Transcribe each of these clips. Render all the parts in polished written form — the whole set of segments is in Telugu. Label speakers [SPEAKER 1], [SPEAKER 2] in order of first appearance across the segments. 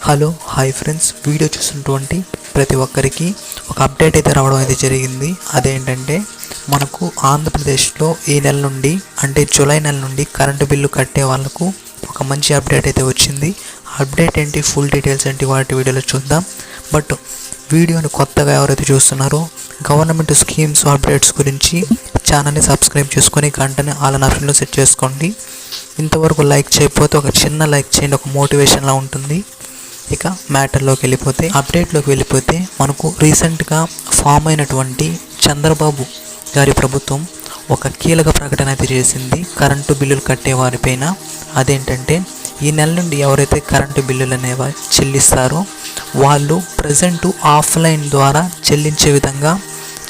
[SPEAKER 1] హలో హాయ్ ఫ్రెండ్స్, వీడియో చూస్తున్నటువంటి ప్రతి ఒక్కరికి ఒక అప్డేట్ అయితే రావడం అయితే జరిగింది. అదేంటంటే మనకు ఆంధ్రప్రదేశ్లో ఈ నెల నుండి అంటే జూలై నెల నుండి కరెంటు బిల్లు కట్టే వాళ్ళకు ఒక మంచి అప్డేట్ అయితే వచ్చింది. అప్డేట్ ఏంటి, ఫుల్ డీటెయిల్స్ ఏంటి వాటి వీడియోలో చూద్దాం. బట్ వీడియోని కొత్తగా ఎవరైతే చూస్తున్నారో గవర్నమెంట్ స్కీమ్స్ అప్డేట్స్ గురించి ఛానల్ని సబ్స్క్రైబ్ చేసుకొని గంటని ఆల్ ఆప్షన్లో సెట్ చేసుకోండి. ఇంతవరకు లైక్ చేయకపోతే ఒక చిన్న లైక్ చేయండి, ఒక మోటివేషన్లా ఉంటుంది. ఇక మ్యాటర్లోకి అప్డేట్లోకి వెళ్ళిపోతే మనకు రీసెంట్గా ఫామ్ అయినటువంటి చంద్రబాబు గారి ప్రభుత్వం ఒక కీలక ప్రకటన అయితే చేసింది కరెంటు బిల్లులు కట్టే వారిపైన. అదేంటంటే ఈ నెల నుండి ఎవరైతే కరెంటు బిల్లులు అనేవి చెల్లిస్తారో వాళ్ళు ప్రజెంట్ ఆఫ్లైన్ ద్వారా చెల్లించే విధంగా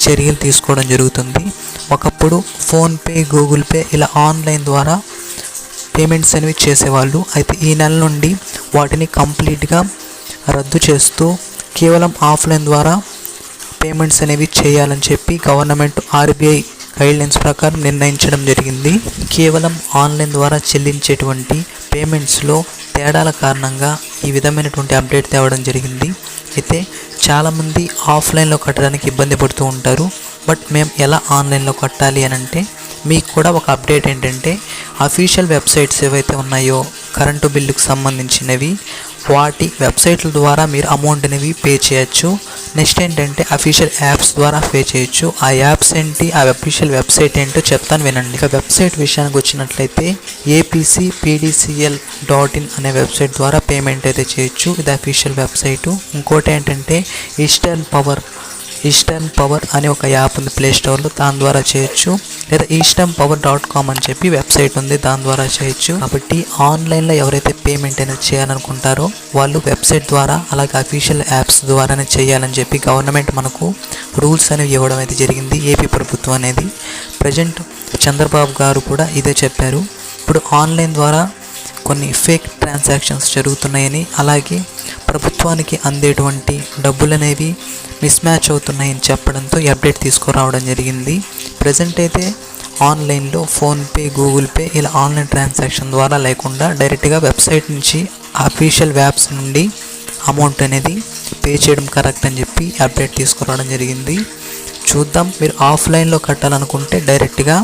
[SPEAKER 1] చర్యలు తీసుకోవడం జరుగుతుంది. ఒకప్పుడు ఫోన్పే, గూగుల్ పే ఇలా ఆన్లైన్ ద్వారా పేమెంట్స్ అనేవి చేసేవాళ్ళు. అయితే ఈ నెల నుండి వాటిని కంప్లీట్గా రద్దు చేస్తూ కేవలం ఆఫ్లైన్ ద్వారా పేమెంట్స్ అనేవి చేయాలని చెప్పి గవర్నమెంట్ ఆర్బీఐ గైడ్లైన్స్ ప్రకారం నిర్ణయించడం జరిగింది. కేవలం ఆన్లైన్ ద్వారా చెల్లించేటువంటి పేమెంట్స్లో తేడాల కారణంగా ఈ విధమైనటువంటి అప్డేట్ తేవడం జరిగింది. అయితే చాలామంది ఆఫ్లైన్లో కట్టడానికి ఇబ్బంది పడుతూ ఉంటారు. బట్ మేము ఎలా ఆన్లైన్లో కట్టాలి అని అంటే మీకు కూడా ఒక అప్డేట్ ఏంటంటే అఫీషియల్ వెబ్సైట్స్ ఏవైతే ఉన్నాయో కరెంటు బిల్లుకు సంబంధించినవి వాటి వెబ్సైట్ల ద్వారా మీరు అమౌంట్ అనేవి పే చేయొచ్చు. నెక్స్ట్ ఏంటంటే అఫీషియల్ యాప్స్ ద్వారా పే చేయొచ్చు. ఆ యాప్స్ ఏంటి, ఆ అఫీషియల్ వెబ్సైట్ ఏంటో చెప్తాను వినండి. ఇక వెబ్సైట్ విషయానికి వచ్చినట్లయితే apcpdcl.in అనే వెబ్సైట్ ద్వారా పేమెంట్ అయితే చేయొచ్చు. ఇది అఫీషియల్ వెబ్సైటు. ఇంకోటి ఏంటంటే ఈస్టర్న్ పవర్ అనే ఒక యాప్ ఉంది ప్లే స్టోర్లో, దాని ద్వారా చేయొచ్చు. లేదా easternpower.com అని చెప్పి వెబ్సైట్ ఉంది, దాని ద్వారా చేయొచ్చు. కాబట్టి ఆన్లైన్లో ఎవరైతే పేమెంట్ అనేది చేయాలనుకుంటారో వాళ్ళు వెబ్సైట్ ద్వారా అలాగే అఫీషియల్ యాప్స్ ద్వారానే చేయాలని చెప్పి గవర్నమెంట్ మనకు రూల్స్ అనేవి ఇవ్వడం అయితే జరిగింది. ఏపీ ప్రభుత్వం అనేది ప్రజెంట్ చంద్రబాబు గారు కూడా ఇదే చెప్పారు. ఇప్పుడు ఆన్లైన్ ద్వారా కొన్ని ఫేక్ ట్రాన్సాక్షన్స్ జరుగుతున్నాయని, అలాగే ప్రభుత్వానికి అందేటువంటి డబ్బులు అనేవి మిస్ మ్యాచ్ అవుతున్నాయని చెప్పడంతో ఈ అప్డేట్ తీసుకురావడం జరిగింది. ప్రజెంట్ అయితే ఆన్లైన్లో ఫోన్పే, గూగుల్ పే ఇలా ఆన్లైన్ ట్రాన్సాక్షన్ ద్వారా లేకుండా డైరెక్ట్గా వెబ్సైట్ నుంచి అఫీషియల్ యాప్స్ నుండి అమౌంట్ అనేది పే చేయడం కరెక్ట్ అని చెప్పి అప్డేట్ తీసుకురావడం జరిగింది. చూద్దాం, మీరు ఆఫ్లైన్లో కట్టాలనుకుంటే డైరెక్ట్గా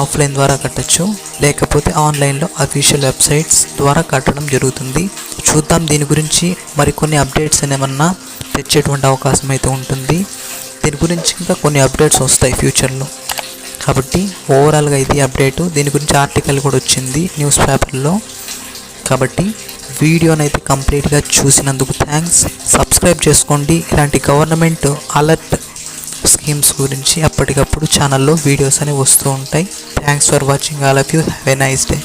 [SPEAKER 1] ఆఫ్లైన్ ద్వారా కట్టచ్చు, లేకపోతే ఆన్లైన్లో అఫీషియల్ వెబ్సైట్స్ ద్వారా కట్టడం జరుగుతుంది. చూద్దాం, దీని గురించి మరికొన్ని అప్డేట్స్ ఏమన్నా తెచ్చేటువంటి అవకాశం అయితే ఉంటుంది. దీని గురించి ఇంకా కొన్ని అప్డేట్స్ వస్తాయి ఫ్యూచర్లో. కాబట్టి ఓవరాల్గా ఇది అప్డేటు. దీని గురించి ఆర్టికల్ కూడా వచ్చింది న్యూస్ పేపర్లో. కాబట్టి వీడియోని అయితే కంప్లీట్గా చూసినందుకు థ్యాంక్స్. సబ్స్క్రైబ్ చేసుకోండి. ఇలాంటి గవర్నమెంట్ అలర్ట్ స్కీమ్స్ గురించి అప్పటికప్పుడు ఛానల్లో వీడియోస్ అనేవి వస్తూ ఉంటాయి. Thanks for watching all of you. Have a nice day.